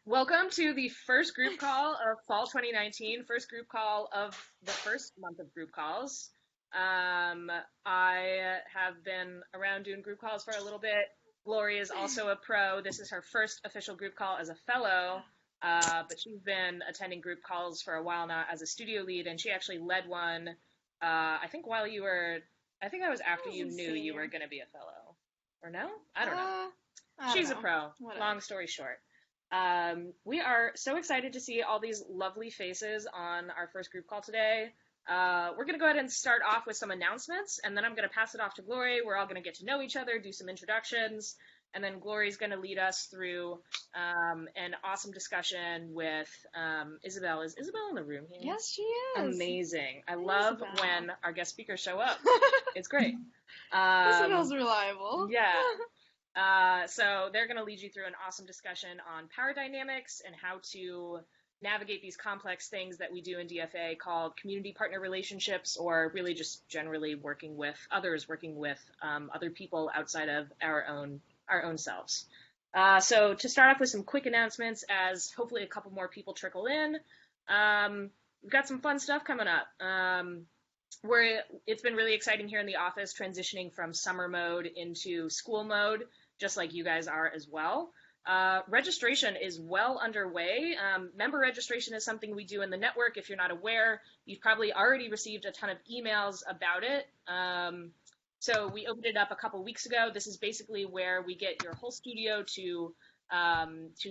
Welcome to the first group call of fall 2019, first group call of the first month of group calls. I have been around doing group calls for a little bit. Glory is also a pro. This is her first official group call as a fellow, but she's been attending group calls for a while now as a studio lead, and she actually led one, I think while you were, I think that was I after was you a knew you were senior. going to be a fellow. Or no? I don't know. Uh, I don't She's a know. pro. Whatever. Long story short. We are so excited to see all these lovely faces on our first group call today. We're going to go ahead and start off with some announcements, and then I'm going to pass it off to Glory. We're all going to get to know each other, do some introductions, and then Glory's going to lead us through an awesome discussion with Isabelle. Is Isabelle in the room here? Yes, she is. Amazing. I Hey, love Isabelle. when our guest speakers show up. It's great. Isabelle's Um, reliable. yeah, so they're going to lead you through an awesome discussion on power dynamics and how to navigate these complex things that we do in DFA called community partner relationships, or really just generally working with others, working with other people outside of our own selves. So to start off with some quick announcements, as hopefully a couple more people trickle in, we've got some fun stuff coming up. It's been really exciting here in the office, transitioning from summer mode into school mode, just like you guys are as well. Registration is well underway. Member registration is something we do in the network. If you're not aware, you've probably already received a ton of emails about it. So we opened it up a couple weeks ago. This is basically where we get your whole studio to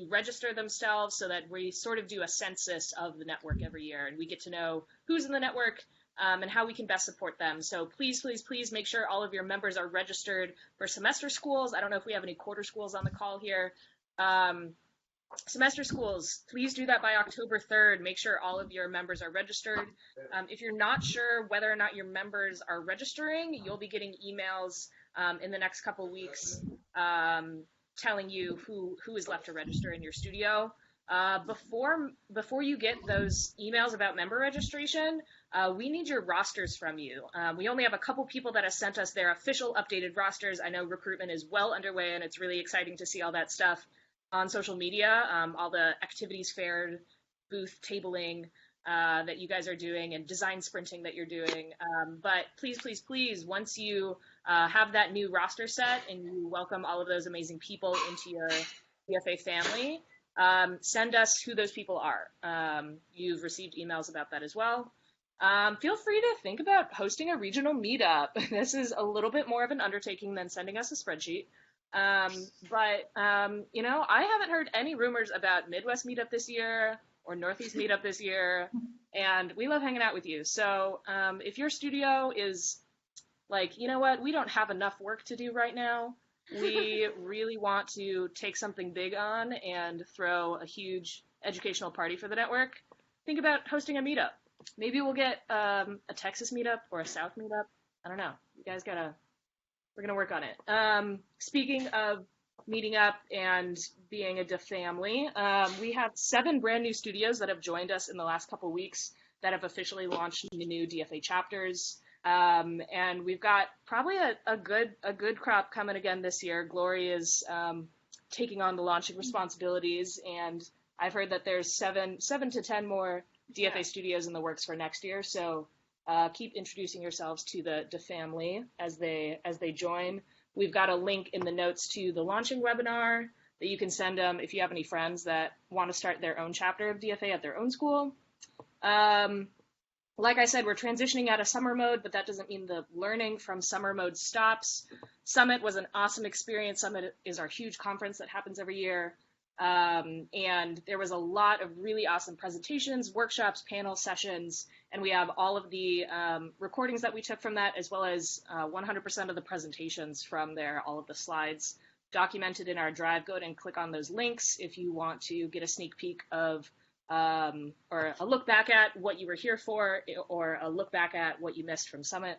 register themselves, so that we sort of do a census of the network every year, and we get to know who's in the network, and how we can best support them. So please, please, please make sure all of your members are registered for semester schools. I don't know if we have any quarter schools on the call here. Um, Semester schools, please do that by October 3rd. Make sure all of your members are registered. If you're not sure whether or not your members are registering, you'll be getting emails in the next couple weeks telling you who is left to register in your studio. Before you get those emails about member registration, we need your rosters from you. We only have a couple people that have sent us their official updated rosters. I know recruitment is well underway, and it's really exciting to see all that stuff on social media, all the activities fair, booth tabling that you guys are doing, and design sprinting that you're doing. But please, please, please, once you have that new roster set and you welcome all of those amazing people into your DFA family, send us who those people are. You've received emails about that as well. Feel free to think about hosting a regional meetup. This is a little bit more of an undertaking than sending us a spreadsheet. But I haven't heard any rumors about Midwest meetup this year or Northeast meetup this year, and we love hanging out with you. So if your studio is like, you know what, we don't have enough work to do right now, we really want to take something big on and throw a huge educational party for the network, think about hosting a meetup. Maybe we'll get a Texas meetup or a South meetup. I don't know. You guys gotta We're gonna work on it. Speaking of meeting up and being a DIF family, we have 7 brand new studios that have joined us in the last couple weeks that have officially launched new DFA chapters. And we've got probably a good crop coming again this year. Glory is taking on the launching responsibilities, and I've heard that there's seven to 10 more DFA studios in the works for next year. So keep introducing yourselves to the family as they join. We've got a link in the notes to the launching webinar that you can send them if you have any friends that want to start their own chapter of DFA at their own school. Like I said, we're transitioning out of summer mode, but that doesn't mean the learning from summer mode stops. Summit was an awesome experience. Summit is our huge conference that happens every year. And there was a lot of really awesome presentations, workshops, panel sessions, and we have all of the recordings that we took from that, as well as 100% of the presentations from there, all of the slides documented in our drive. Go ahead and click on those links if you want to get a sneak peek of or a look back at what you were here for, or a look back at what you missed from Summit.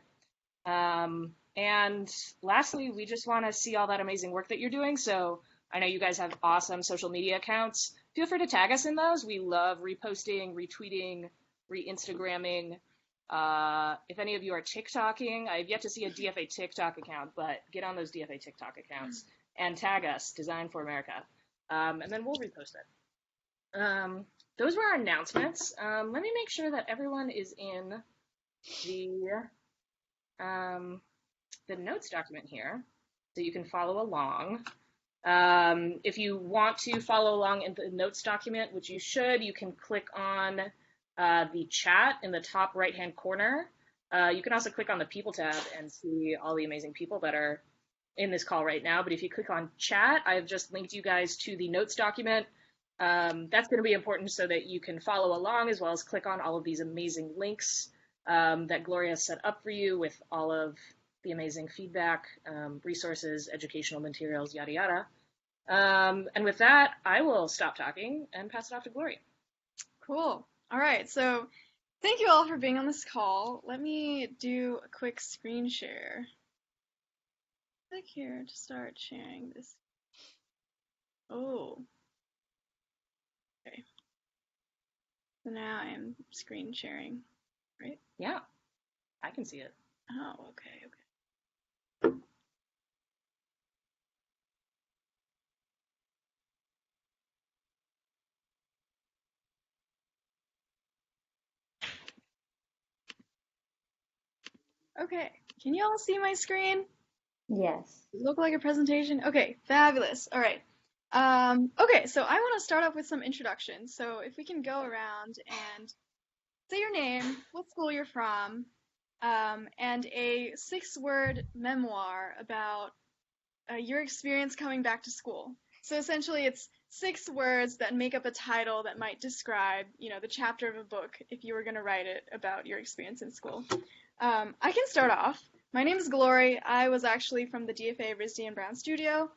And lastly, we just want to see all that amazing work that you're doing. So I know you guys have awesome social media accounts. Feel free to tag us in those. We love reposting, retweeting, re-Instagramming. If any of you are TikToking, I've yet to see a DFA TikTok account, but get on those DFA TikTok accounts and tag us, Design for America. And then we'll repost it. Those were our announcements. Let me make sure that everyone is in the the notes document here, so you can follow along. If you want to follow along in the notes document, which you should, you can click on the chat in the top right-hand corner. You can also click on the People tab and see all the amazing people that are in this call right now. But if you click on chat, I've just linked you guys to the notes document. That's going to be important so that you can follow along, as well as click on all of these amazing links that Gloria set up for you with all of the amazing feedback, resources, educational materials, yada yada. And with that, I will stop talking and pass it off to Gloria. Cool. All right. So thank you all for being on this call. Let me do a quick screen share. Click here to start sharing this. Oh. Okay. So now I'm screen sharing, right? Yeah, I can see it. Oh, okay. Okay, can you all see my screen? Yes. Does it look like a presentation? Okay, fabulous. All right. Okay, so I want to start off with some introductions. So if we can go around and say your name, what school you're from, and a 6-word memoir about your experience coming back to school. So essentially it's 6 words that make up a title that might describe, the chapter of a book if you were going to write it about your experience in school. I can start off. My name is Glory. I was actually from the DFA RISD and Brown studio.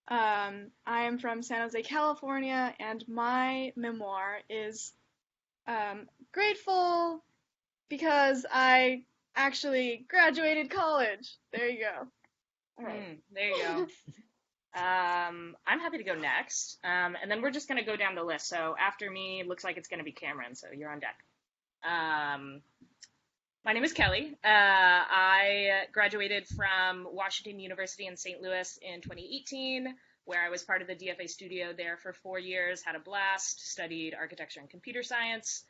I am from San Jose, California, and my memoir is grateful because I actually graduated college. There you go. All right. There you go. I'm happy to go next, and then we're just going to go down the list. So after me, looks like it's going to be Cameron, so you're on deck. My name is Kelly. I graduated from Washington University in St. Louis in 2018, where I was part of the DFA studio there for 4 years, had a blast, studied architecture and computer science,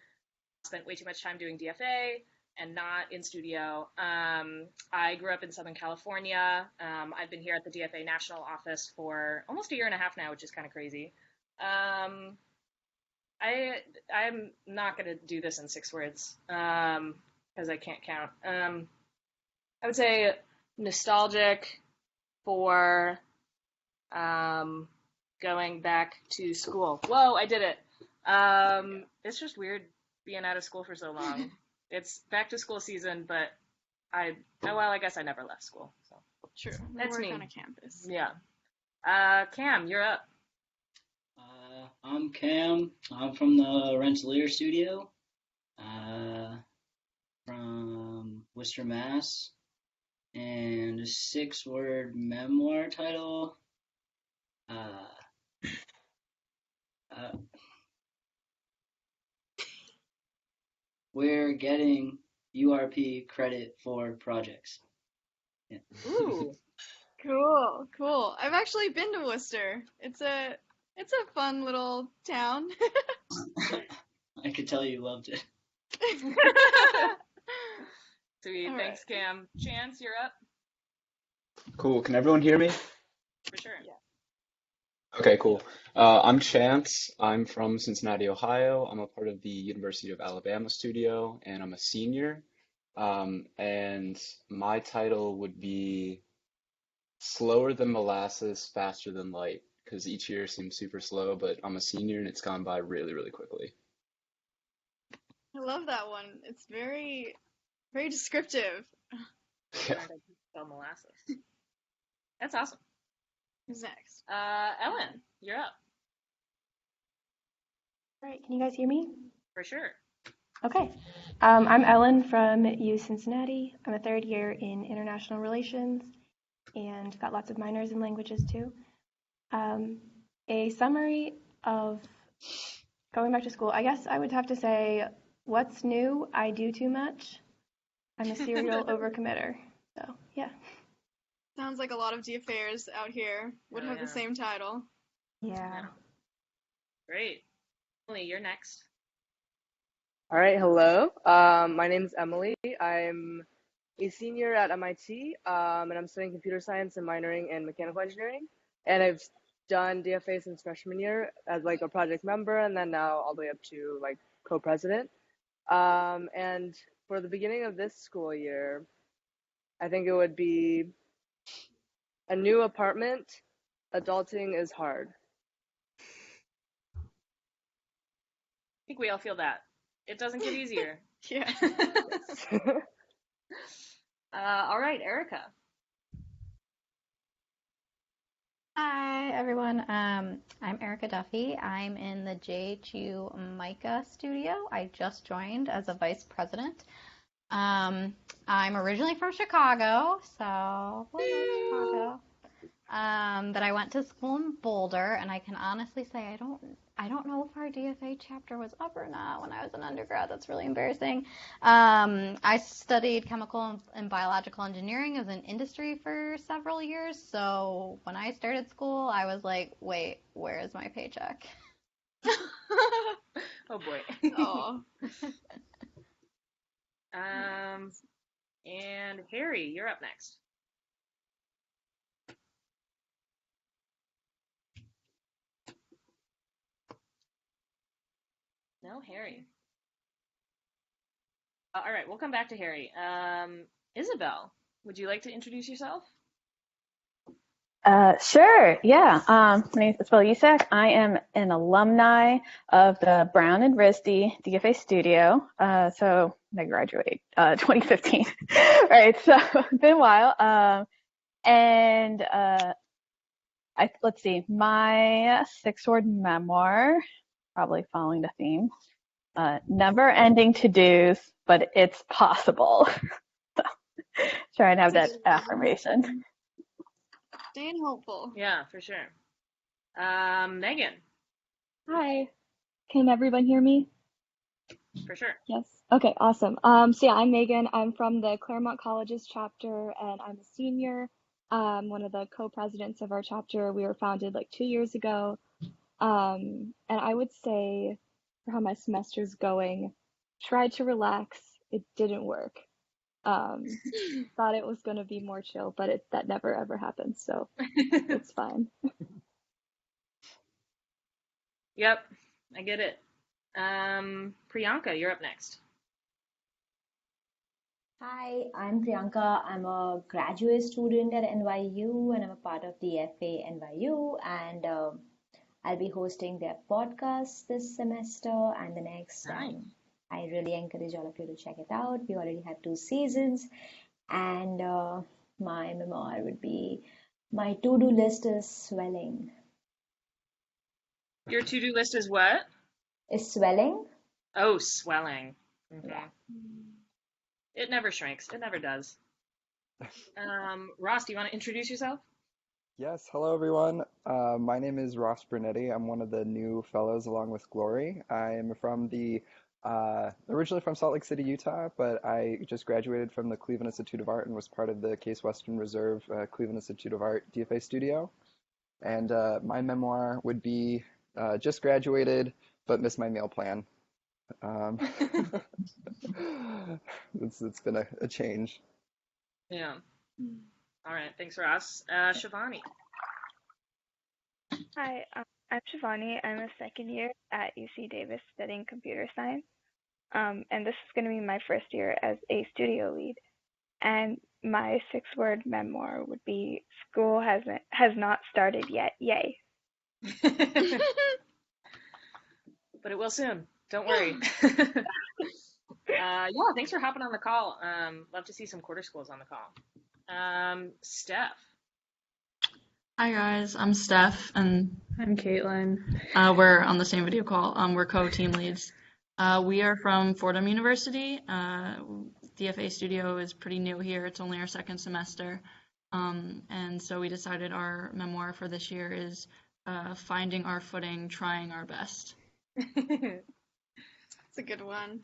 spent way too much time doing DFA and not in studio. I grew up in Southern California. I've been here at the DFA national office for almost a year and a half now, which is kind of crazy. I'm not going to do this in 6 words. Because I can't count. I would say nostalgic for going back to school. Whoa, I did it. It's just weird being out of school for so long. It's back to school season, but I guess I never left school. So true. That's work me. On a campus. Yeah. Cam, you're up. I'm Cam. I'm from the Rensselaer studio. From Worcester, Mass. And a 6-word memoir title. We're getting URP credit for projects. Yeah. Ooh. Cool. I've actually been to Worcester. It's a fun little town. I could tell you loved it. Sweet. Thanks, Cam. Chance, you're up. Cool. Can everyone hear me? For sure. Yeah. Okay, cool. I'm Chance. I'm from Cincinnati, Ohio. I'm a part of the University of Alabama studio, and I'm a senior. And my title would be Slower Than Molasses, Faster Than Light, because each year seems super slow, but I'm a senior and it's gone by really, really quickly. I love that one. It's very, very descriptive. Yeah. Spell molasses. That's awesome. Who's next? Ellen, you're up. All right, can you guys hear me? For sure. Okay. I'm Ellen from U Cincinnati. I'm a 3rd year in international relations and got lots of minors in languages too. A summary of going back to school. I guess I would have to say, what's new? I do too much. I'm a serial overcommitter. So, yeah. Sounds like a lot of DFAers out here would have the same title. Yeah. Great. Emily, you're next. All right, hello. My name is Emily. I'm a senior at MIT, and I'm studying computer science and minoring in mechanical engineering. And I've done DFA since freshman year as like a project member, and then now all the way up to like co-president. And for the beginning of this school year, I think it would be a new apartment. Adulting is hard. I think we all feel that. It doesn't get easier. Yeah. All right, Erica. Hi, everyone. I'm Erica Duffy. I'm in the JHU MICA studio. I just joined as a vice president. I'm originally from Chicago, so Chicago. But I went to school in Boulder, and I can honestly say I don't know if our DFA chapter was up or not when I was an undergrad. That's really embarrassing. I studied chemical and biological engineering as an industry for several years. So when I started school, I was like, wait, where is my paycheck? Oh boy. Oh. And Harry, you're up next. No, Harry. All right, we'll come back to Harry. Isabelle, would you like to introduce yourself? Sure, yeah. My name is Isabelle Yisak. I am an alumni of the Brown and RISD DFA studio. So I graduated 2015, right? So it's been a while. Let's see, my 6-word memoir, probably following the theme, never-ending to-dos, but it's possible. So try and have that affirmation. Staying hopeful. Yeah, for sure. Megan, Hi, can everyone hear me? for sure. Yes. Okay, awesome. So yeah, I'm Megan. I'm from the Claremont Colleges chapter, and I'm a senior. One of the co-presidents of our chapter. We were founded like 2 years ago. And I would say, for how my semester's going, tried to relax. It didn't work. Thought it was going to be more chill, but that never ever happens. So it's fine. Yep, I get it. Priyanka, you're up next. Hi, I'm Priyanka. I'm a graduate student at NYU and I'm a part of DFA NYU. And I'll be hosting their podcast this semester and the next. Nice. I really encourage all of you to check it out. We already had 2 seasons. And my memoir would be my to-do list is swelling. Your to-do list is what? Is swelling? Oh, swelling. Okay. Yeah. It never shrinks. It never does. Ross, do you want to introduce yourself? Yes, hello everyone. My name is Ross Brunetti. I'm one of the new fellows along with Glory. I am from originally from Salt Lake City, Utah, but I just graduated from the Cleveland Institute of Art and was part of the Case Western Reserve Cleveland Institute of Art DFA studio. And my memoir would be just graduated, but missed my meal plan. It's been a change. Yeah. All right. Thanks, Ross. Shivani. Hi, I'm Shivani. I'm a second year at UC Davis studying computer science. And this is going to be my first year as a studio lead. And my 6-word memoir would be school has not started yet. Yay. But it will soon. Don't worry. Yeah, thanks for hopping on the call. Love to see some quarter schools on the call. Steph. Hi guys, I'm Steph and I'm Caitlin. We're on the same video call. We're co-team leads. We are from Fordham University. DFA Studio is pretty new here. It's only our 2nd semester. And so we decided our memoir for this year is finding our footing, trying our best. It's a good one.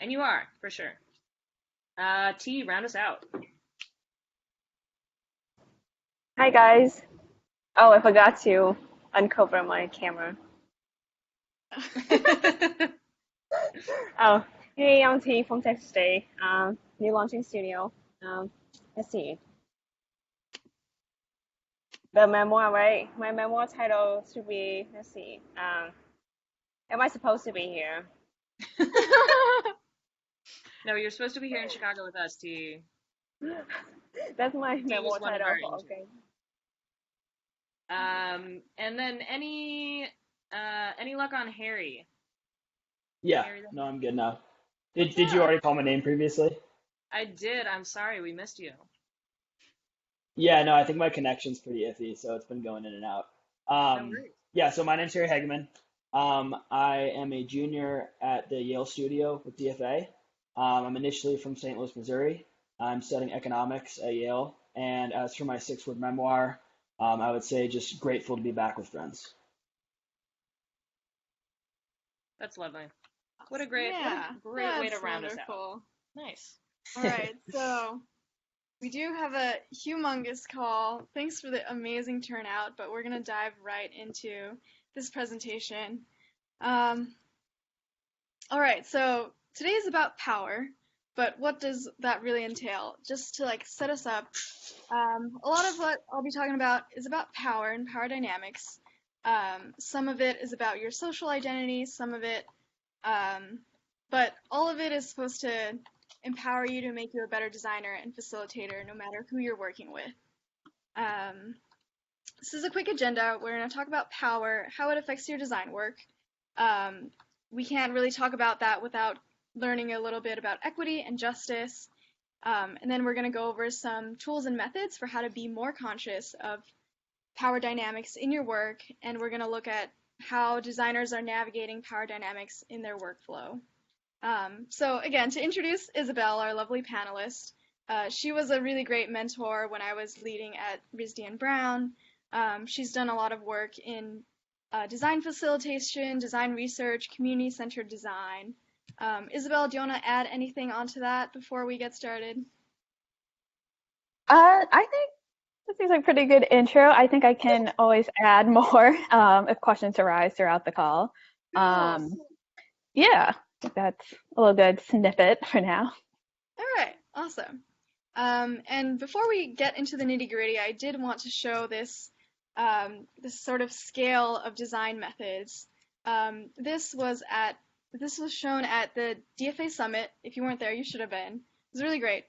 And you are, for sure. T, round us out. Hi guys. Oh, I forgot to uncover my camera. Oh, hey, I'm T from Texas State. New launching studio. Let's see. The memoir, right? My memoir title should be, let's see. Am I supposed to be here? No, you're supposed to be here in Chicago with us, T. That's my T was memoir one of our title. interns. Okay. And then any luck on Harry? Yeah, Harry no, I'm good now. What's Did you up? already call my name previously? I did. I'm sorry we missed you. Yeah, no, I think my connection's pretty iffy, so it's been going in and out. No worries. Yeah, so my name's Harry Hegeman. I am a junior at the Yale studio with DFA. I'm initially from St. Louis, Missouri. I'm studying economics at Yale, and as for my six-word memoir, I would say just grateful to be back with friends. That's lovely. What a great way to round us out. Nice. All right, so we do have a humongous call. Thanks for the amazing turnout, but we're going to dive right into this presentation. All right, so today is about power, but what does that really entail? Just to set us up, a lot of what I'll be talking about is about power and power dynamics. Some of it is about your social identity, some of it, but all of it is supposed to empower you to make you a better designer and facilitator no matter who you're working with. This is a quick agenda. We're going to talk about power, how it affects your design work. We can't really talk about that without learning a little bit about equity and justice. And then we're going to go over some tools and methods for how to be more conscious of power dynamics in your work. And we're going to look at how designers are navigating power dynamics in their workflow. So again, to introduce Isabelle, our lovely panelist, she was a really great mentor when I was leading at RISD and Brown. She's done a lot of work in design facilitation, design research, community-centered design. Isabelle, do you want to add anything onto that before we get started? I think this is a pretty good intro. I think I can always add more if questions arise throughout the call. Yeah, I think that's a little good snippet for now. All right, awesome. And before we get into the nitty-gritty, I did want to show this this sort of scale of design methods. This was shown at the DFA Summit. If you weren't there, you should have been. It was really great.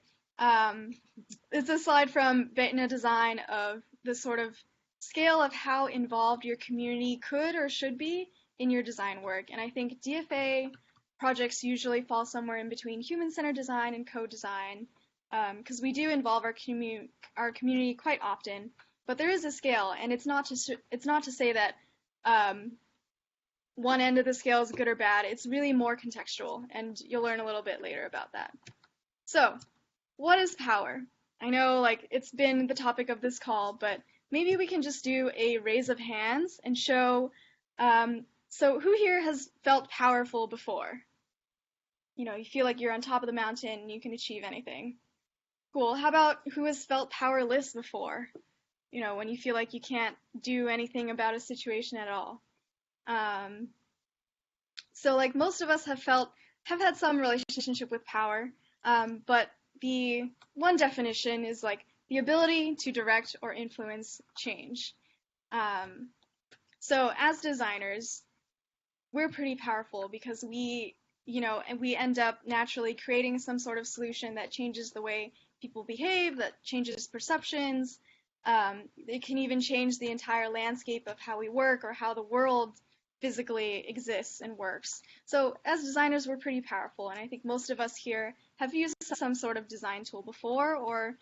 It's a slide from Beta Design of the sort of scale of how involved your community could or should be in your design work. And I think DFA projects usually fall somewhere in between human-centered design and co-design, because we do involve our community quite often. But there is a scale, and it's not to say that one end of the scale is good or bad. It's really more contextual, and you'll learn a little bit later about that. So, what is power? I know it's been the topic of this call, but maybe we can just do a raise of hands and show. So who here has felt powerful before? You know, you feel like you're on top of the mountain and you can achieve anything. Cool. How about who has felt powerless before? You know, when you feel like you can't do anything about a situation at all. So most of us have had some relationship with power, but the one definition is the ability to direct or influence change. So as designers, we're pretty powerful because we end up naturally creating some sort of solution that changes the way people behave, that changes perceptions. It can even change the entire landscape of how we work or how the world physically exists and works. So as designers, we're pretty powerful, and I think most of us here have used some sort of design tool before or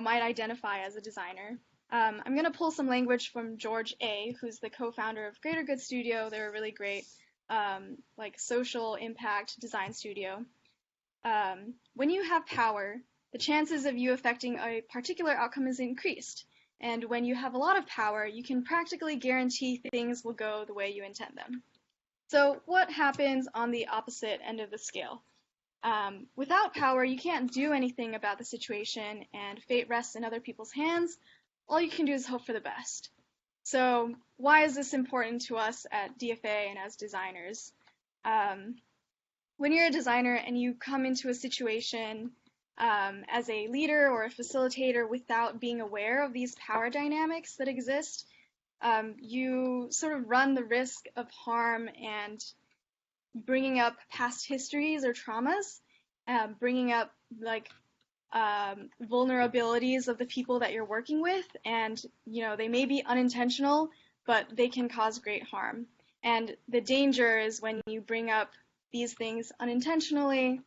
might identify as a designer. I'm going to pull some language from George A., who's the co-founder of Greater Good Studio. They're a really great social impact design studio. When you have power, the chances of you affecting a particular outcome is increased. And when you have a lot of power, you can practically guarantee things will go the way you intend them. So what happens on the opposite end of the scale? Without power, you can't do anything about the situation, and fate rests in other people's hands. All you can do is hope for the best. So why is this important to us at DFA and as designers? When you're a designer and you come into a situation as a leader or a facilitator without being aware of these power dynamics that exist, you sort of run the risk of harm and bringing up past histories or traumas, bringing up like vulnerabilities of the people that you're working with, and they may be unintentional, but they can cause great harm. And the danger is when you bring up these things unintentionally,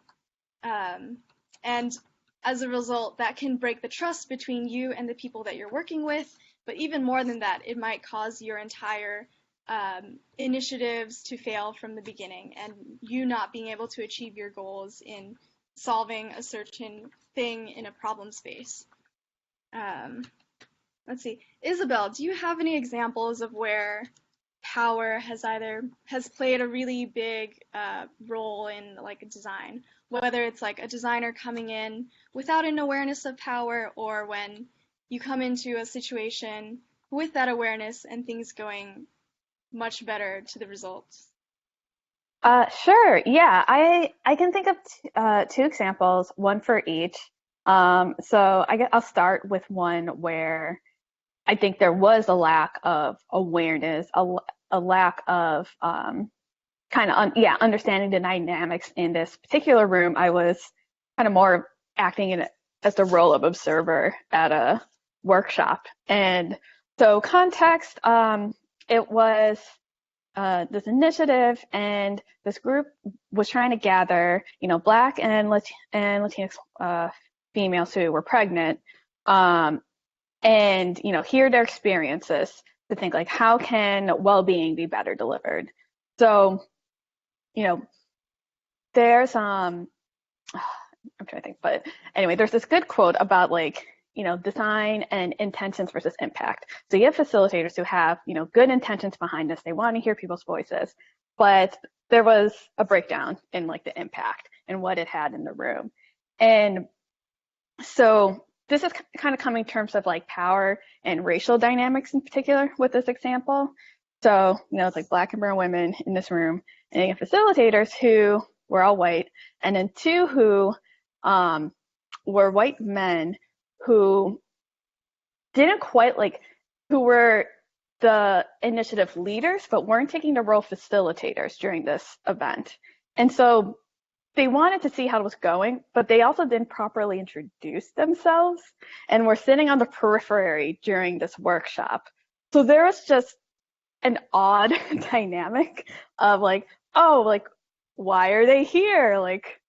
and as a result, that can break the trust between you and the people that you're working with. But even more than that, it might cause your entire initiatives to fail from the beginning, and you not being able to achieve your goals in solving a certain thing in a problem space. Let's see. Isabelle, do you have any examples of where power has played a really big role in like a design, whether it's like a designer coming in without an awareness of power, or when you come into a situation with that awareness and things going much better to the results? Sure. Yeah, I can think of two examples, one for each. So I'll start with one where I think there was a lack of awareness, a lack of understanding the dynamics in this particular room. I was kind of more acting as the role of observer at a workshop. And so context, it was this initiative, and this group was trying to gather, Black and Latinx females who were pregnant, and hear their experiences to think like, how can well-being be better delivered? So, there's I'm trying to think, but anyway, there's this good quote about like, design and intentions versus impact. So you have facilitators who have, good intentions behind this. They want to hear people's voices, but there was a breakdown in like the impact and what it had in the room. And so this is kind of coming in terms of like power and racial dynamics in particular with this example. So, it's like Black and brown women in this room, and you have facilitators who were all white, and then two who were white men who didn't quite who were the initiative leaders, but weren't taking the role of facilitators during this event. And so they wanted to see how it was going, but they also didn't properly introduce themselves and were sitting on the periphery during this workshop. So there was just an odd dynamic of like, oh, like, why are they here? Like,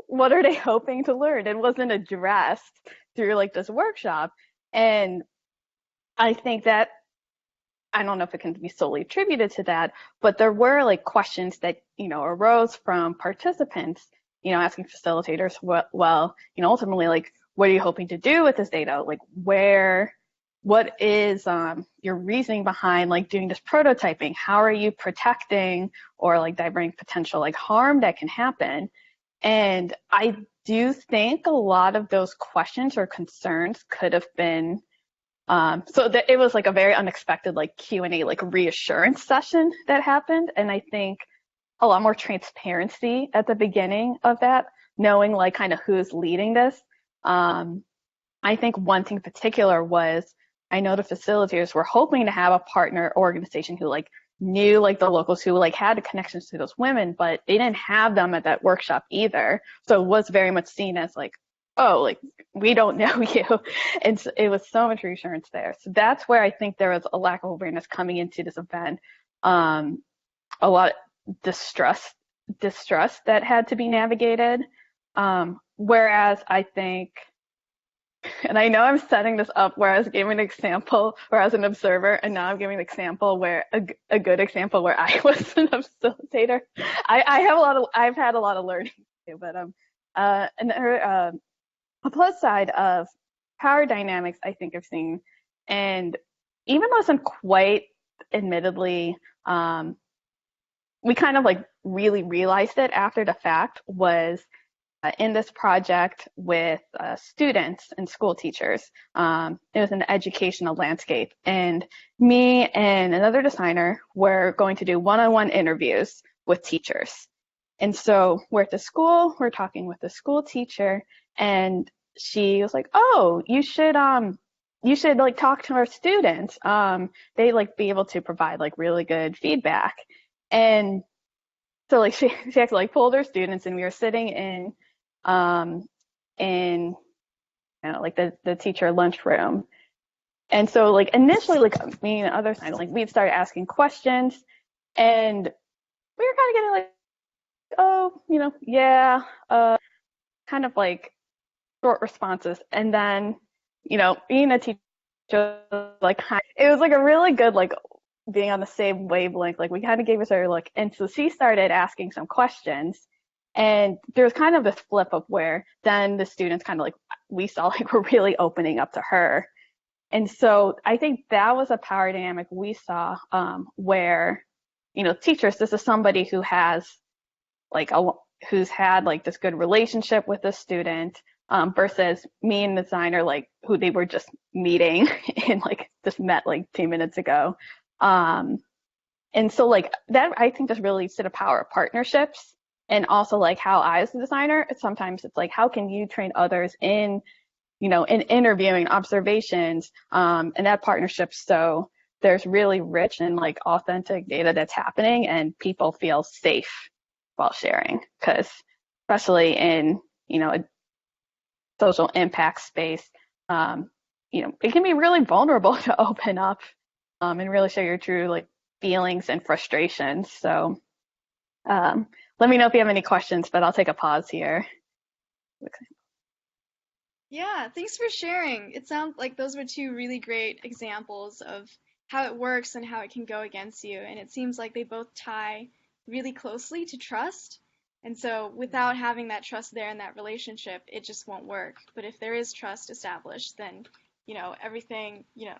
what are they hoping to learn? It wasn't addressed through like this workshop. And I think that, I don't know if it can be solely attributed to that, but there were like questions that, arose from participants, asking facilitators, well, ultimately, like, what are you hoping to do with this data? Like, what is your reasoning behind like doing this prototyping? How are you protecting or like diverting potential like harm that can happen? And I do think a lot of those questions or concerns could have been, so that it was like a very unexpected like Q&A, like reassurance session that happened. And I think a lot more transparency at the beginning of that, knowing like kind of who's leading this. I think one thing in particular was, I know the facilitators were hoping to have a partner organization who like knew like the locals, who like had the connections to those women, but they didn't have them at that workshop either. So it was very much seen as like, oh, like, we don't know you. And so it was so much reassurance there. So that's where I think there was a lack of awareness coming into this event. A lot of distrust that had to be navigated. Whereas I think, and I know I'm setting this up where I was giving an example where I was an observer, and now I'm giving an example where a good example where I was an facilitator. I've had a lot of learning too, but a plus side of power dynamics I think I've seen, and even though it's not quite admittedly, we kind of like really realized it after the fact, was in this project with students and school teachers. It was an educational landscape, and me and another designer were going to do one-on-one interviews with teachers. And so we're at the school, we're talking with the school teacher, and she was like, "Oh, you should like talk to our students. They like be able to provide like really good feedback." And so like she actually like pulled her students, and we were sitting in you know, like the teacher lunchroom. And so like initially, like me and the other side, like we'd started asking questions, and we were kind of getting like, "Oh, you know, yeah," kind of like short responses. And then, you know, being a teacher, like it was like a really good like being on the same wavelength. Like we kind of gave each other like, and so she started asking some questions. And there was kind of this flip of where then the students kind of like, we saw like were really opening up to her. And so I think that was a power dynamic we saw where, you know, teachers, this is somebody who has like who's had like this good relationship with the student versus me and the designer, like who they were just meeting and like just met like 2 minutes ago. And so like that, I think, just really leads to the power of partnerships. And also like how I, as a designer, sometimes it's like, how can you train others in, you know, in interviewing, observations, and that partnership. So there's really rich and like authentic data that's happening, and people feel safe while sharing, because especially in, you know, a social impact space, you know, it can be really vulnerable to open up and really share your true like feelings and frustrations. So let me know if you have any questions, but I'll take a pause here. Yeah, thanks for sharing. It sounds like those were two really great examples of how it works and how it can go against you. And it seems like they both tie really closely to trust. And so without having that trust there in that relationship, it just won't work. But if there is trust established, then, you know, everything, you know,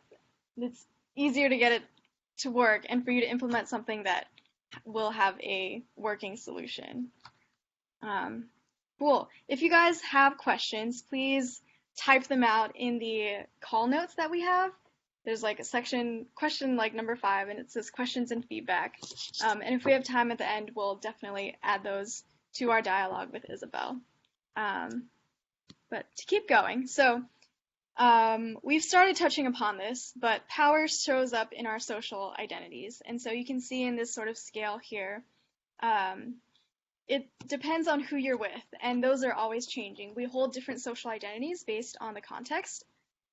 it's easier to get it to work and for you to implement something that will have a working solution. Cool. If you guys have questions, please type them out in the call notes that we have. There's like a section, question like number 5, and it says questions and feedback. And if we have time at the end, we'll definitely add those to our dialogue with Isabelle. But to keep going, so we've started touching upon this, but power shows up in our social identities. And so you can see in this sort of scale here, it depends on who you're with, and those are always changing. We hold different social identities based on the context.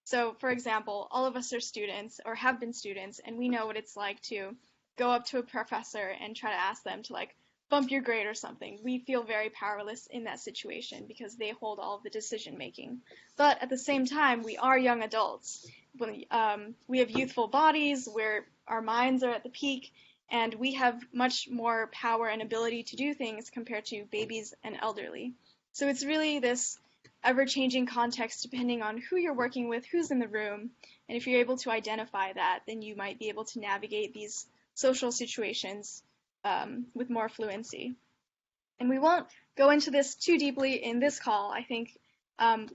So, for example, all of us are students or have been students, and we know what it's like to go up to a professor and try to ask them to like bump your grade or something. We feel very powerless in that situation because they hold all of the decision making. But at the same time, we are young adults. We have youthful bodies where our minds are at the peak, and we have much more power and ability to do things compared to babies and elderly. So it's really this ever-changing context depending on who you're working with, who's in the room, and if you're able to identify that, then you might be able to navigate these social situations with more fluency. And we won't go into this too deeply in this call. I think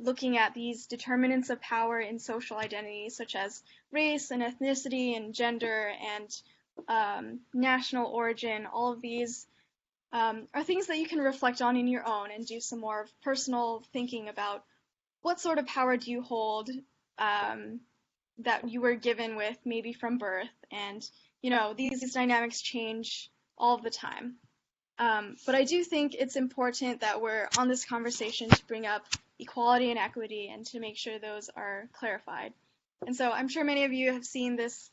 looking at these determinants of power in social identity, such as race and ethnicity and gender and national origin, all of these are things that you can reflect on in your own and do some more personal thinking about what sort of power do you hold that you were given with maybe from birth. And, you know, these dynamics change all the time. But I do think it's important that we're on this conversation to bring up equality and equity and to make sure those are clarified. And so I'm sure many of you have seen this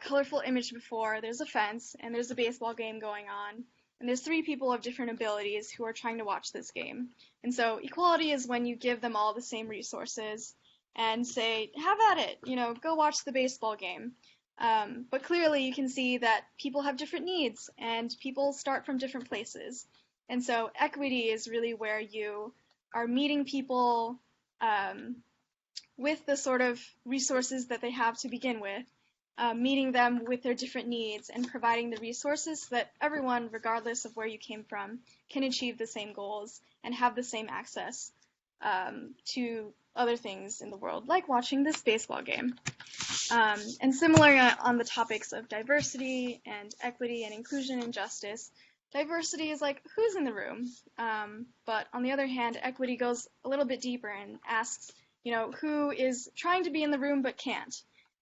colorful image before. There's a fence and there's a baseball game going on. And there's 3 people of different abilities who are trying to watch this game. And so equality is when you give them all the same resources and say, have at it, you know, go watch the baseball game. But clearly you can see that people have different needs and people start from different places. And so equity is really where you are meeting people with the sort of resources that they have to begin with. meeting them with their different needs and providing the resources so that everyone, regardless of where you came from, can achieve the same goals and have the same access to other things in the world, like watching this baseball game. And similarly on the topics of diversity and equity and inclusion and justice, diversity is like, who's in the room? But on the other hand, equity goes a little bit deeper and asks, who is trying to be in the room but can't?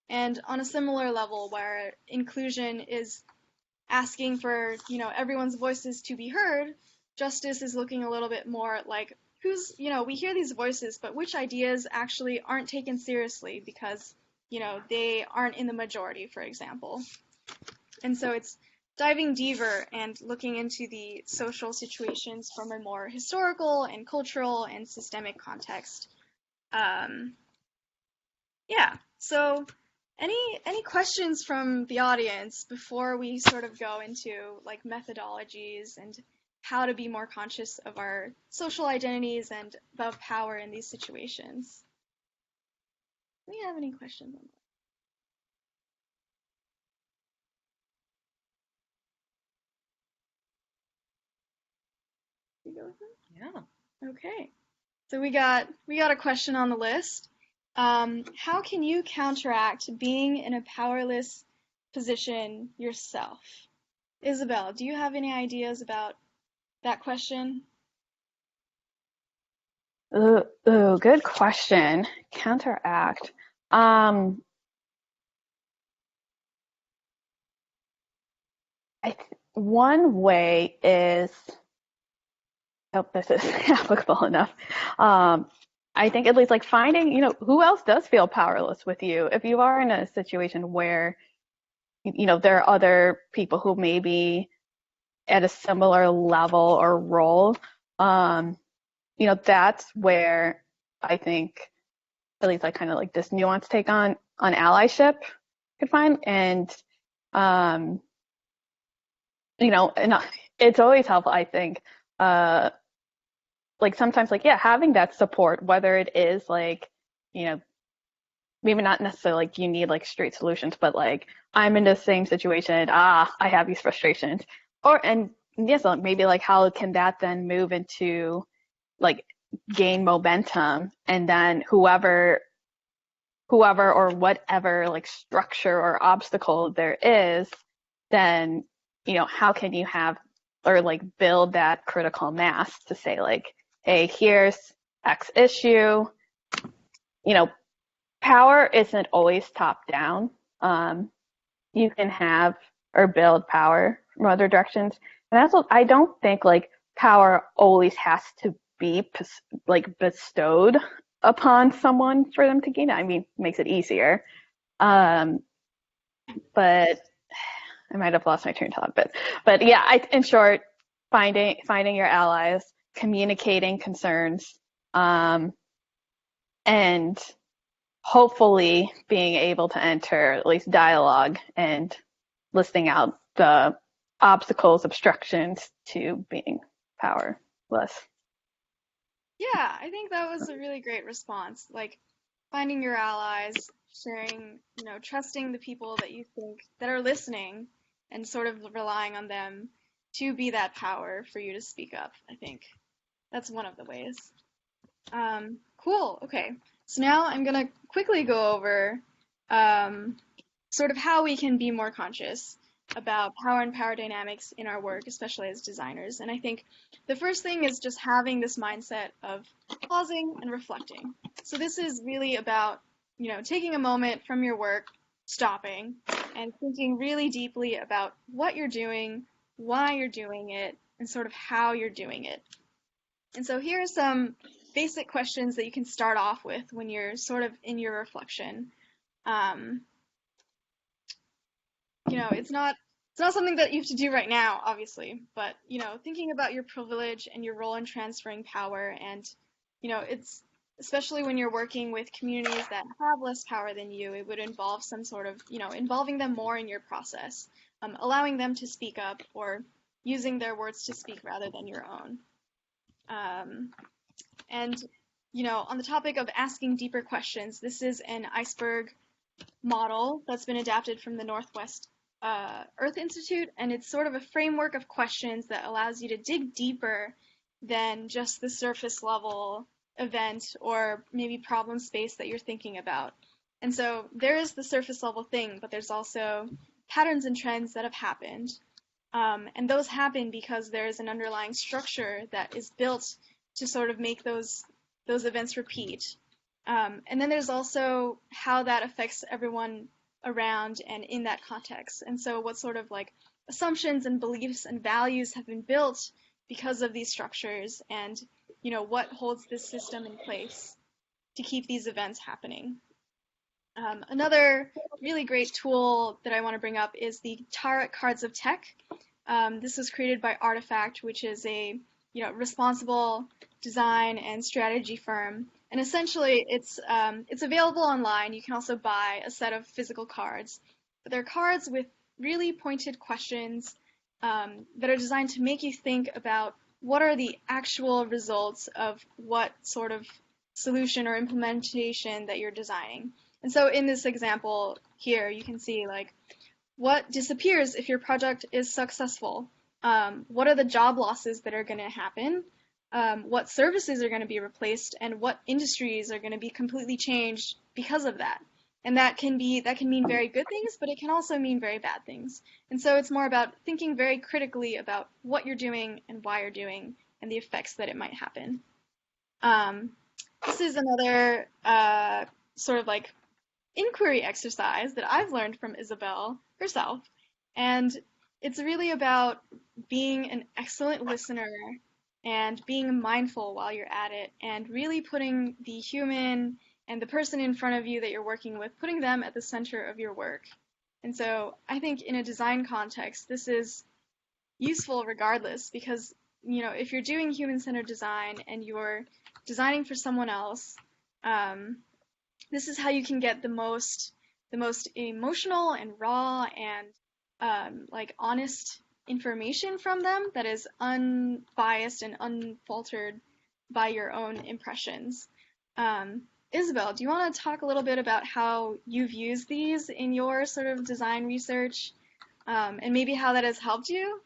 And on a similar level, where inclusion is asking for, everyone's voices to be heard, justice is looking a little bit more like, we hear these voices, but which ideas actually aren't taken seriously because, they aren't in the majority, for example. And so it's diving deeper and looking into the social situations from a more historical and cultural and systemic context. So any questions from the audience before we sort of go into like methodologies and how to be more conscious of our social identities and of power in these situations? Do we have any questions on that? You go with them? Yeah. Okay. So we got a question on the list. How can you counteract being in a powerless position yourself? Isabelle, do you have any ideas about that question? Ooh, good question. Counteract. One way is, I hope this is applicable enough. I think at least like finding, who else does feel powerless with you? If you are in a situation where, there are other people who may be at a similar level or role, that's where I think at least I kind of like this nuanced take on allyship could find. And, and it's always helpful, I think, like sometimes like, having that support, whether it is like, maybe not necessarily like you need like straight solutions, but like I'm in the same situation, I have these frustrations. And yes, maybe like how can that then move into like gain momentum, and then whoever or whatever like structure or obstacle there is, then, how can you have or like build that critical mass to say like, hey, here's X issue. Power isn't always top down. You can have or build power from other directions. And that's what I don't think like power always has to be like bestowed upon someone for them to gain it. I mean, it makes it easier. But I might have lost my train of thought, but yeah, in short, finding your allies, communicating concerns, and hopefully being able to enter at least dialogue and listing out the obstacles, obstructions to being powerless. Yeah, I think that was a really great response. Like finding your allies, sharing, trusting the people that you think that are listening and sort of relying on them to be that power for you to speak up. I think that's one of the ways. Cool. Okay. So now I'm going to quickly go over sort of how we can be more conscious about power and power dynamics in our work, especially as designers. And I think the first thing is just having this mindset of pausing and reflecting. So this is really about, taking a moment from your work, stopping, and thinking really deeply about what you're doing, why you're doing it, and sort of how you're doing it. And so here are some basic questions that you can start off with when you're sort of in your reflection. It's not something that you have to do right now, obviously, but, thinking about your privilege and your role in transferring power, and, it's especially when you're working with communities that have less power than you, it would involve some sort of, involving them more in your process, allowing them to speak up or using their words to speak rather than your own. And, on the topic of asking deeper questions, this is an iceberg model that's been adapted from the Northwest Earth Institute, and it's sort of a framework of questions that allows you to dig deeper than just the surface level event or maybe problem space that you're thinking about. And so there is the surface level thing, but there's also patterns and trends that have happened. And those happen because there is an underlying structure that is built to sort of make those events repeat. And then there's also how that affects everyone around and in that context. And so what sort of like assumptions and beliefs and values have been built because of these structures, and what holds this system in place to keep these events happening. Another really great tool that I want to bring up is the Cards of Tec. This was created by Artifact, which is a responsible design and strategy firm. And essentially, it's available online. You can also buy a set of physical cards. But they're cards with really pointed questions that are designed to make you think about what are the actual results of what sort of solution or implementation that you're designing. And so in this example here, you can see like what disappears if your project is successful. What are the job losses that are going to happen? What services are going to be replaced, and what industries are going to be completely changed because of that. And that can mean very good things, but it can also mean very bad things. And so it's more about thinking very critically about what you're doing and why you're doing and the effects that it might happen. This is another sort of like inquiry exercise that I've learned from Isabelle herself. And it's really about being an excellent listener and being mindful while you're at it, and really putting the human and the person in front of you that you're working with, putting them at the center of your work. And so I think in a design context, this is useful regardless, because if you're doing human-centered design and you're designing for someone else, this is how you can get the most emotional and raw and like honest information from them that is unbiased and unfiltered by your own impressions. Isabelle, do you want to talk a little bit about how you've used these in your sort of design research, and maybe how that has helped you?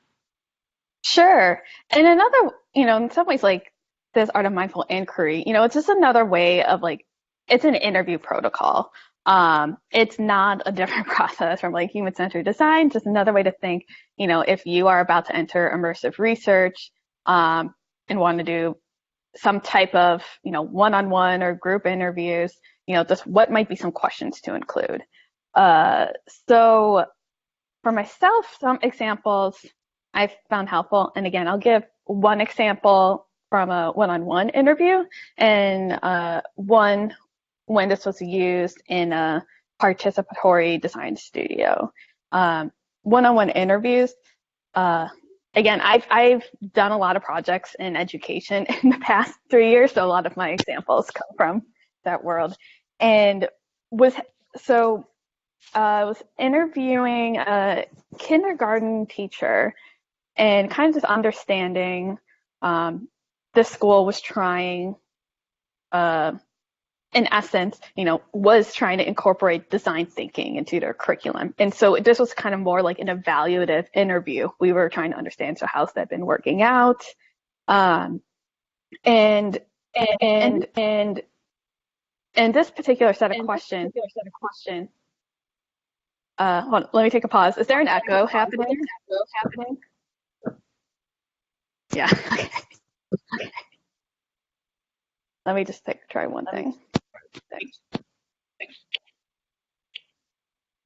Sure. And another, in some ways, like this art of mindful inquiry, it's just another way of like, it's an interview protocol. It's not a different process from like human-centered design, just another way to think, if you are about to enter immersive research, and want to do some type of, one-on-one or group interviews, just what might be some questions to include. So for myself, some examples I found helpful. And again, I'll give one example from a one-on-one interview, and one when this was used in a participatory design studio. One-on-one interviews, again, I've done a lot of projects in education in the past 3 years, so a lot of my examples come from that world. And I was interviewing a kindergarten teacher and kind of just understanding the school was trying, in essence, was trying to incorporate design thinking into their curriculum. And so this was kind of more like an evaluative interview. We were trying to understand, so how's that been working out? And this particular set of questions, hold on, let me take a pause. Is there an echo happening? Yeah. Okay. Let me just try one thing. All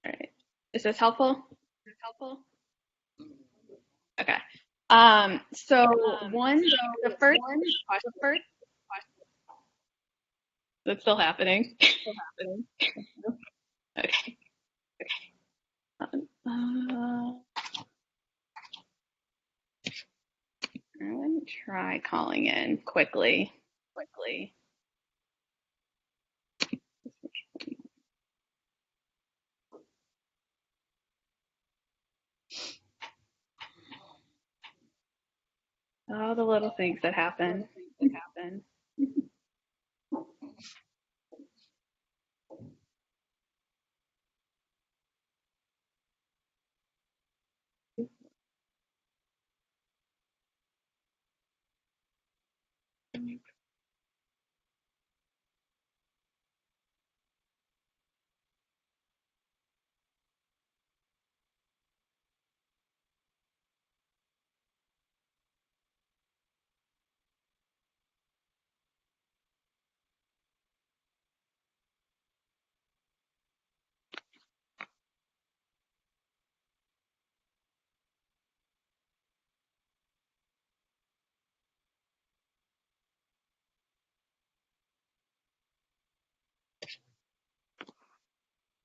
right. Is this helpful? Okay. So the first question. That's still happening. Okay. Let me try calling in quickly. All the little things that happen.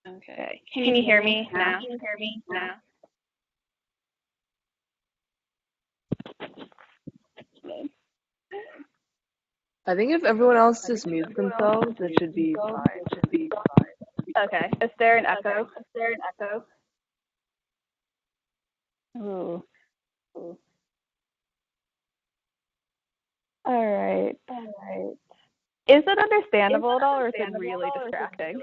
Okay. Can you hear me now? I think if everyone else just mutes themselves, it should be fine. Okay. Is there an echo? Ooh. All right. Is it understandable at all, or is it really distracting?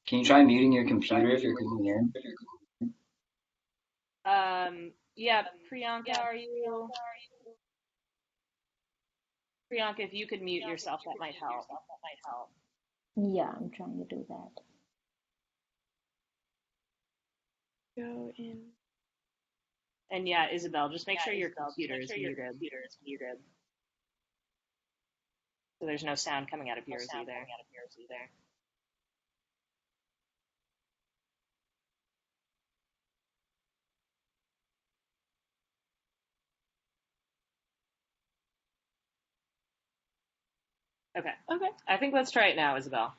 Can you try muting your computer if you're coming in? Yeah, Priyanka, Priyanka, if you could mute yourself, that might help. Yeah, I'm trying to do that. Go in. And yeah, Isabelle, just make sure your computer is muted. So there's no sound coming out of yours either. Okay. I think let's try it now, Isabelle.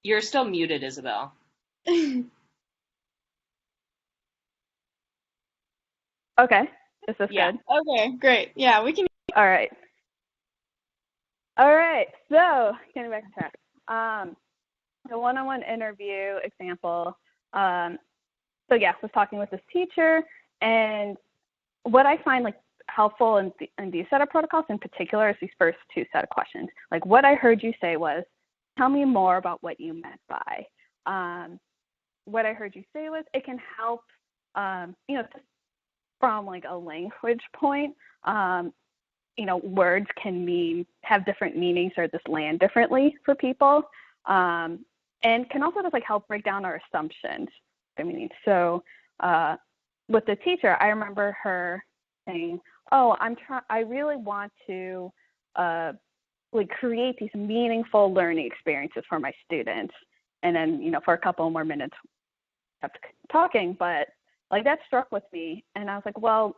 You're still muted, Isabelle. Okay. Is this good? Okay, great. Yeah, we can. All right. So getting back to track. The one-on-one interview example. So yes, I was talking with this teacher, and what I find like helpful in these set of protocols in particular is these first two set of questions. Like what I heard you say was, tell me more about what you meant by. What I heard you say was, it can help, just from like a language point, words can have different meanings or just land differently for people, and can also just like help break down our assumptions. So with the teacher, I remember her saying, "Oh, I really want to create these meaningful learning experiences for my students." And then, for a couple more minutes, kept talking, but like that struck with me, and I was like, well,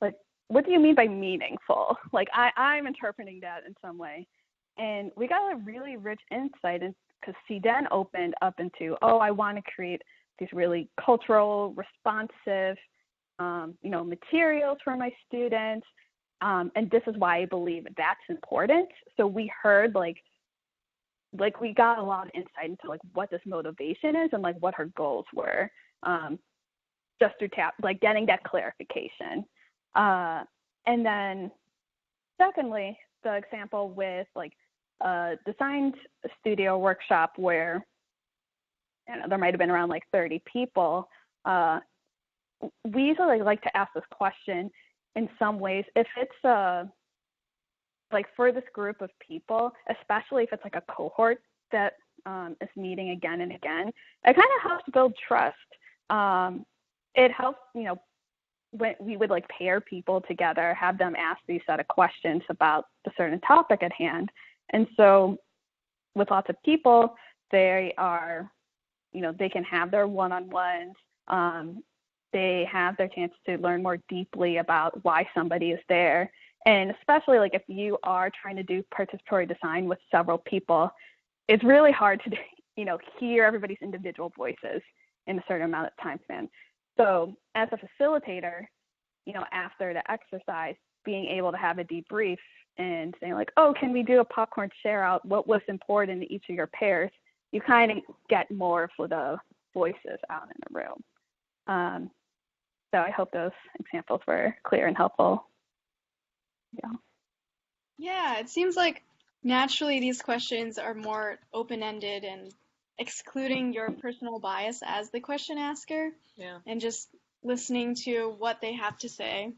like, what do you mean by meaningful? Like, I'm interpreting that in some way, and we got a really rich insight, because she then opened up into, I want to create these really cultural, responsive, materials for my students, and this is why I believe that's important. So we heard like we got a lot of insight into like what this motivation is and like what her goals were, just through getting that clarification. And then secondly, the example with like a design studio workshop where there might have been around like 30 people. We usually like to ask this question in some ways if it's like for this group of people, especially if it's like a cohort that is meeting again and again, it kind of helps build trust. It helps, when we would like pair people together, have them ask these set of questions about the certain topic at hand. And so with lots of people, they are, they can have their one-on-ones. They have their chance to learn more deeply about why somebody is there. And especially like if you are trying to do participatory design with several people, it's really hard to, hear everybody's individual voices in a certain amount of time span. So as a facilitator, after the exercise, being able to have a debrief and saying like, can we do a popcorn share out? What was important in each of your pairs? You kind of get more for the voices out in the room. So I hope those examples were clear and helpful. Yeah, it seems like naturally these questions are more open-ended and excluding your personal bias as the question asker. Yeah. And just listening to what they have to say.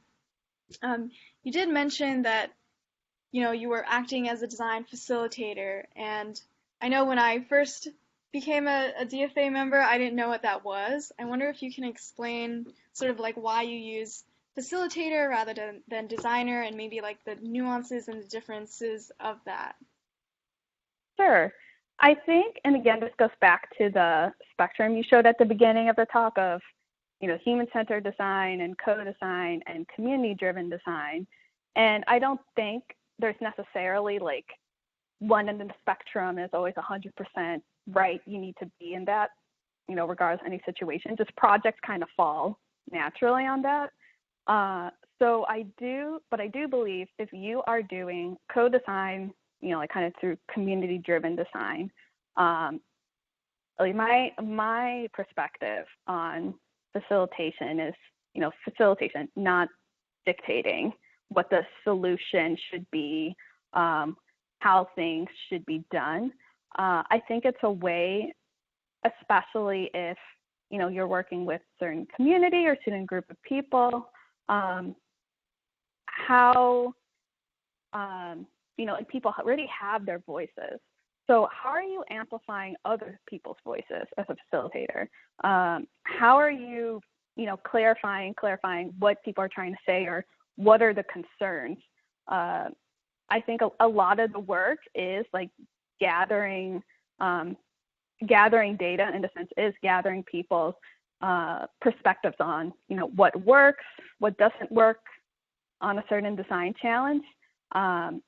You did mention that, you were acting as a design facilitator, and I know when I first became a DFA member, I didn't know what that was. I wonder if you can explain sort of like why you use facilitator rather than designer, and maybe like the nuances and the differences of that. Sure. I think, and again, this goes back to the spectrum you showed at the beginning of the talk of, human-centered design and co-design and community-driven design. And I don't think there's necessarily like one end of the spectrum is always 100% right. You need to be in that, regardless of any situation. Just projects kind of fall naturally on that. So I do believe if you are doing co-design, like kind of through community-driven design, like my perspective on facilitation is, facilitation, not dictating what the solution should be, how things should be done. I think it's a way, especially if, you're working with certain community or certain group of people, how, like people already have their voices. So how are you amplifying other people's voices as a facilitator? How are you, clarifying what people are trying to say or what are the concerns? I think a lot of the work is like gathering data, in a sense, is gathering people's perspectives on, what works, what doesn't work on a certain design challenge. And,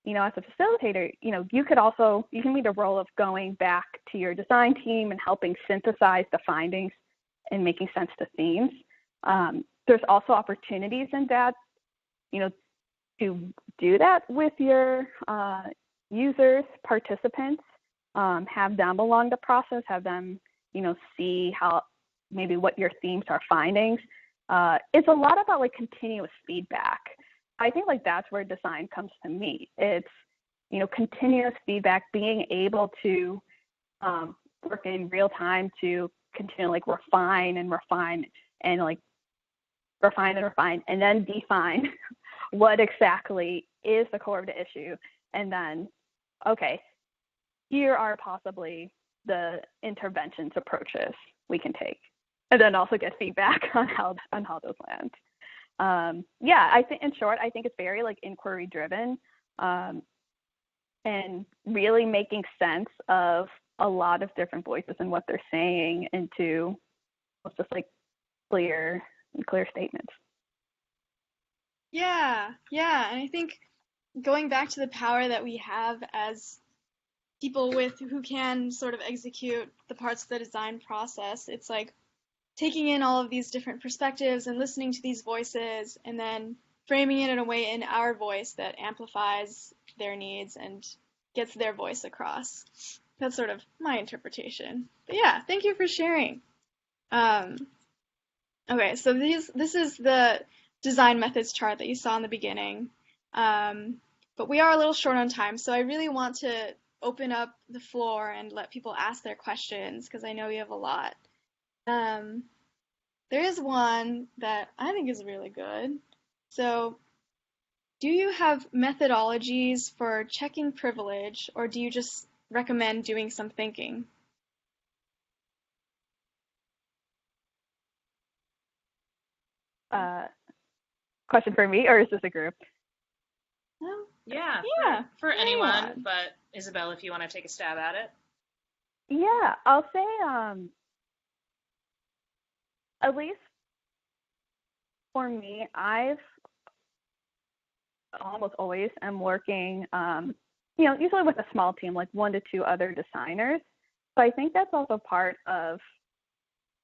as a facilitator, you can be the role of going back to your design team and helping synthesize the findings and making sense to themes. There's also opportunities in that, to do that with your users, participants, have them along the process, have them, see how maybe what your themes are findings. It's a lot about like continuous feedback. I think like that's where design comes to me. It's, continuous feedback, being able to work in real time to continue like refine and then define what exactly is the core of the issue. And then, okay, here are possibly the interventions approaches we can take. And then also get feedback on how those land. I think in short, I think it's very like inquiry driven, and really making sense of a lot of different voices and what they're saying into just like clear statements. Yeah, and I think going back to the power that we have as people who can sort of execute the parts of the design process, it's like taking in all of these different perspectives and listening to these voices and then framing it in a way in our voice that amplifies their needs and gets their voice across. That's sort of my interpretation. But yeah, thank you for sharing. Okay, so this is the design methods chart that you saw in the beginning. But we are a little short on time, so I really want to open up the floor and let people ask their questions because I know you have a lot. There is one that I think is really good. So, do you have methodologies for checking privilege, or do you just recommend doing some thinking? Question for me, or is this a group? Yeah, for anyone, but Isabelle, if you want to take a stab at it. Yeah, I'll say at least for me, I've almost always am working, usually with a small team, like 1 to 2 other designers. So I think that's also part of,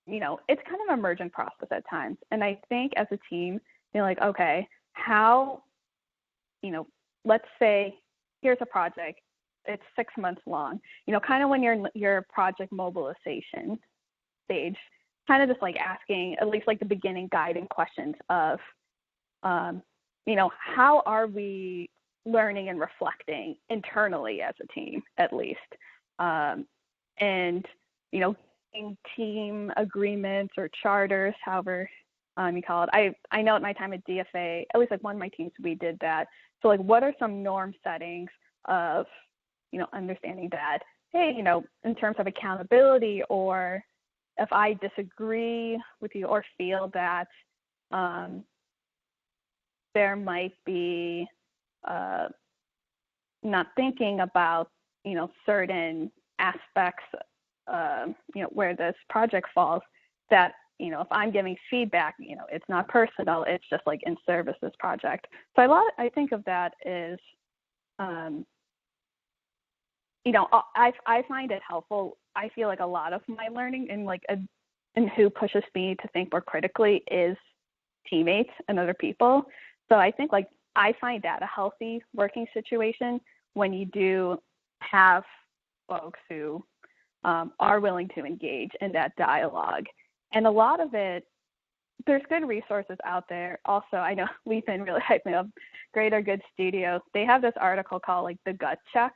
it's kind of an emergent process at times. And I think as a team, you're like, okay, how, let's say here's a project, it's 6 months long, kind of when you're in your project mobilization stage, kind of just like asking at least like the beginning guiding questions of, how are we learning and reflecting internally as a team, at least, and, team agreements or charters, however you call it. I know at my time at DFA, at least like one of my teams, we did that. So like, what are some norm settings of, understanding that, hey, in terms of accountability, or if I disagree with you or feel that there might be not thinking about, certain aspects, where this project falls, that, if I'm giving feedback, it's not personal, it's just like in service this project. So I think of that as, I find it helpful. I feel like a lot of my learning and who pushes me to think more critically is teammates and other people. So I think I find that a healthy working situation when you do have folks who are willing to engage in that dialogue. And a lot of it, there's good resources out there. Also, I know we've been really hyping up Greater Good Studio. They have this article called the gut check.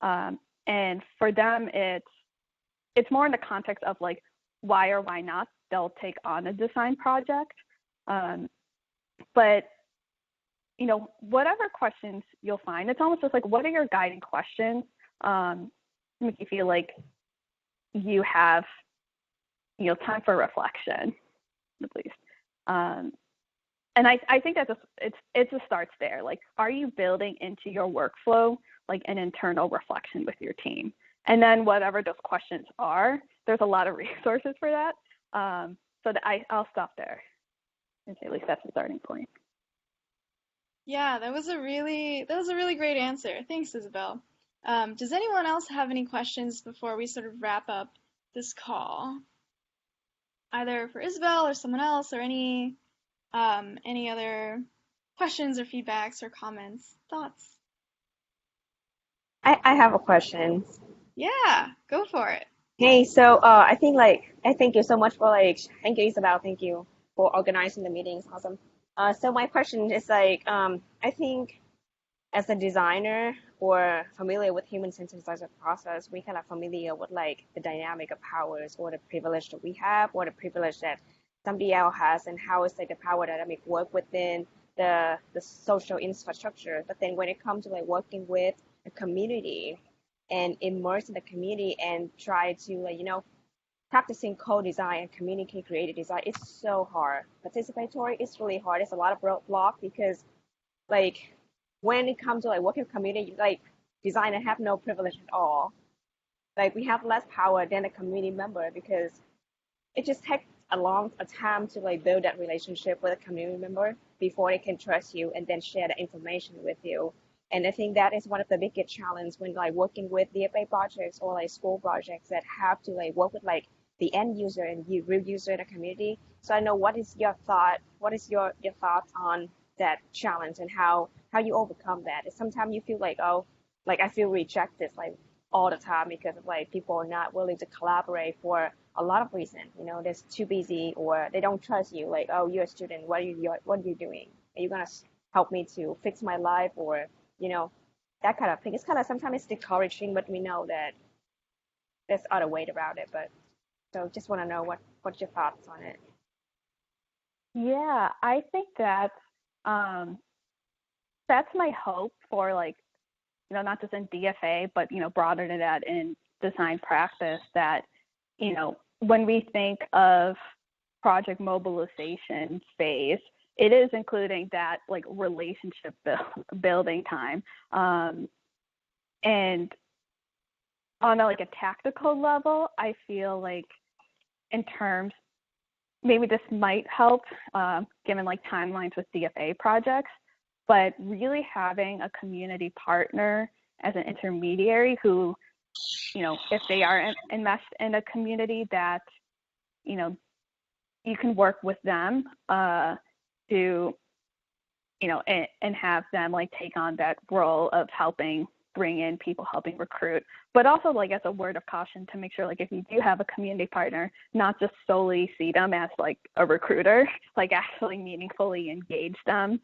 And for them, it's more in the context of why or why not they'll take on a design project. But whatever questions you'll find, it's almost just what are your guiding questions to make you feel like you have time for reflection, at least. And I think that it just starts there. Are you building into your workflow an internal reflection with your team? And then whatever those questions are, there's a lot of resources for that. So I'll stop there and say at least that's the starting point. Yeah, that was a really great answer. Thanks, Isabelle. Does anyone else have any questions before we sort of wrap up this call? Either for Isabelle or someone else, or any other questions or feedbacks or comments, thoughts? I have a question. Yeah, go for it. Hey, so I thank you so much for thank you, Isabelle, thank you for organizing the meetings. Awesome. So my question is I think as a designer or familiar with human-centered design process, we kind of familiar with the dynamic of powers or the privilege that we have or the privilege that somebody else has, and how it's the power dynamic work within the social infrastructure. But then when it comes to working with a community and immerse in the community and try to practicing co-design and communicate creative design, it's so hard. Participatory is really hard. It's a lot of roadblock because when it comes to working with community, designer have no privilege at all. We have less power than a community member because it just takes a time to build that relationship with a community member before they can trust you and then share the information with you. And I think that is one of the biggest challenges when working with DFA projects or school projects that have to work with the end user and the real user in the community. So I know what is your thoughts on that challenge and how you overcome that. Sometimes you feel I feel rejected all the time because of people are not willing to collaborate for a lot of reasons. They're too busy or they don't trust you. Oh, you're a student. What are you doing? Are you gonna help me to fix my life or that kind of thing? It's kind of sometimes it's discouraging, but we know that there's other way around it. But so just want to know what's your thoughts on it. Yeah, I think that's my hope for not just in DFA, but broader than that in design practice, that when we think of project mobilization phase, it is including that relationship building time. And on a tactical level, I feel in terms, maybe this might help given timelines with DFA projects, but really having a community partner as an intermediary who, if they are enmeshed in a community, that, you can work with them to, and have them take on that role of helping bring in people, helping recruit, but also as a word of caution to make sure if you do have a community partner, not just solely see them as a recruiter, actually meaningfully engage them,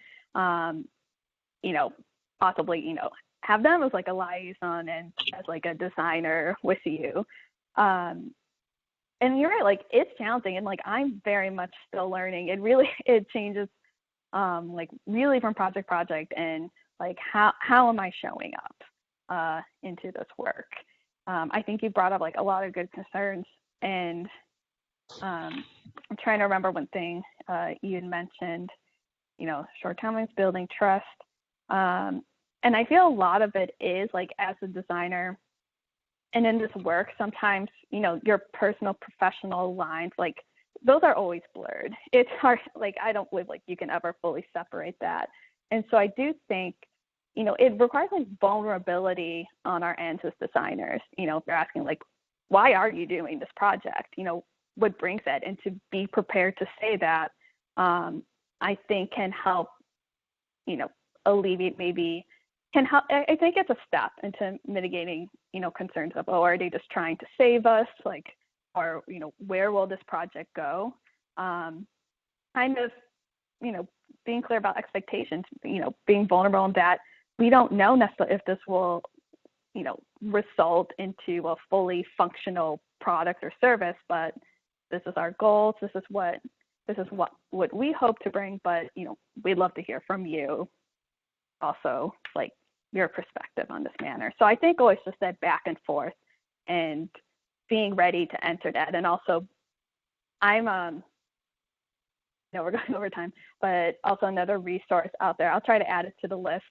possibly, have them as a liaison and as a designer with you. And you're right, it's challenging, and I'm very much still learning. It changes really from project to project, and how am I showing up into this work? I think you brought up a lot of good concerns, and I'm trying to remember one thing you had mentioned, short timelines, building trust. And I feel a lot of it is as a designer and in this work, sometimes, your personal professional lines, those are always blurred. It's hard, like I don't believe like you can ever fully separate that. And so I do think, it requires like vulnerability on our end as designers. If they're asking like, why are you doing this project? What brings that? And to be prepared to say that, I think can help, alleviate maybe, can help. I think it's a step into mitigating, concerns of, oh, are they just trying to save us? Like, or, where will this project go? Kind of, being clear about expectations, being vulnerable in that we don't know necessarily if this will, result into a fully functional product or service, but this is our goals. This is what we hope to bring, but, we'd love to hear from you also, like your perspective on this manner. So I think always just that back and forth and being ready to enter that. And also I'm, we're going over time, but also another resource out there. I'll try to add it to the list.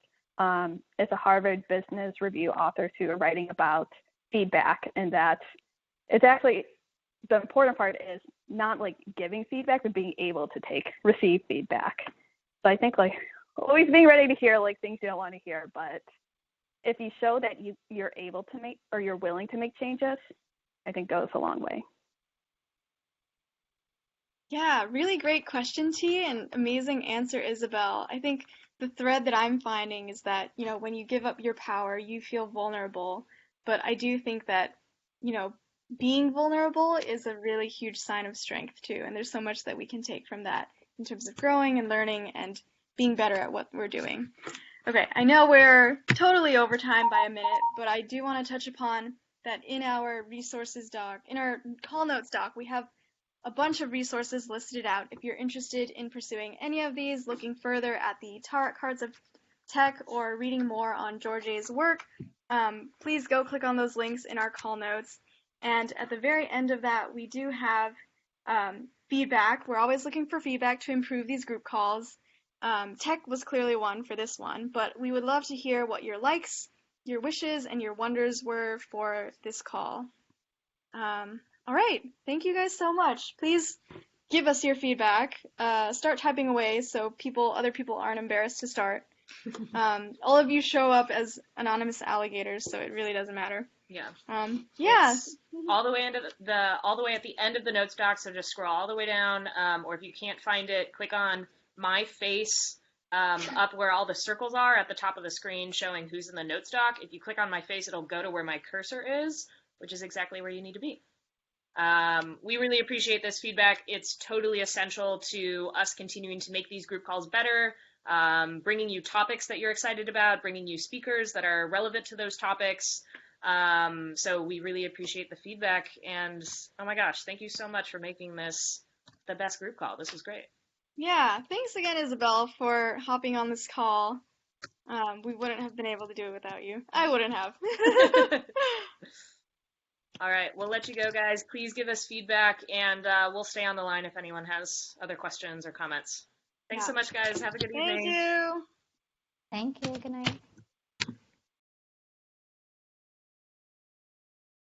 It's a Harvard Business Review authors who are writing about feedback, and that it's actually, the important part is not like giving feedback, but being able to receive feedback. So I think like always being ready to hear like things you don't want to hear, but if you show that you're able to make, or you're willing to make changes, I think goes a long way. Yeah, really great question, T, and amazing answer, Isabelle. I think the thread that I'm finding is that, when you give up your power, you feel vulnerable. But I do think that, being vulnerable is a really huge sign of strength too. And there's so much that we can take from that in terms of growing and learning and being better at what we're doing. Okay, I know we're totally over time by a minute, but I do want to touch upon that in our resources doc, in our call notes doc, we have a bunch of resources listed out. If you're interested in pursuing any of these, looking further at the Cards of Tec, or reading more on Georgie's work, please go click on those links in our call notes. And at the very end of that, we do have feedback. We're always looking for feedback to improve these group calls. Tech was clearly one for this one, but we would love to hear what your likes, your wishes, and your wonders were for this call. All right, thank you guys so much. Please give us your feedback. Start typing away so other people aren't embarrassed to start. All of you show up as anonymous alligators, so it really doesn't matter. Yeah. Yeah. All the way at the end of the notes doc. So just scroll all the way down, or if you can't find it, click on my face up where all the circles are at the top of the screen, showing who's in the notes doc. If you click on my face, it'll go to where my cursor is, which is exactly where you need to be. We really appreciate this feedback. It's totally essential to us continuing to make these group calls better, bringing you topics that you're excited about, bringing you speakers that are relevant to those topics. So we really appreciate the feedback, and oh my gosh, thank you so much for making this the best group call. This was great. Yeah, thanks again, Isabelle, for hopping on this call. We wouldn't have been able to do it without you. I wouldn't have. All right, we'll let you go, guys. Please give us feedback, and we'll stay on the line if anyone has other questions or comments. Thanks so much, guys. Have a good evening. Thank you. Thank you. Good night.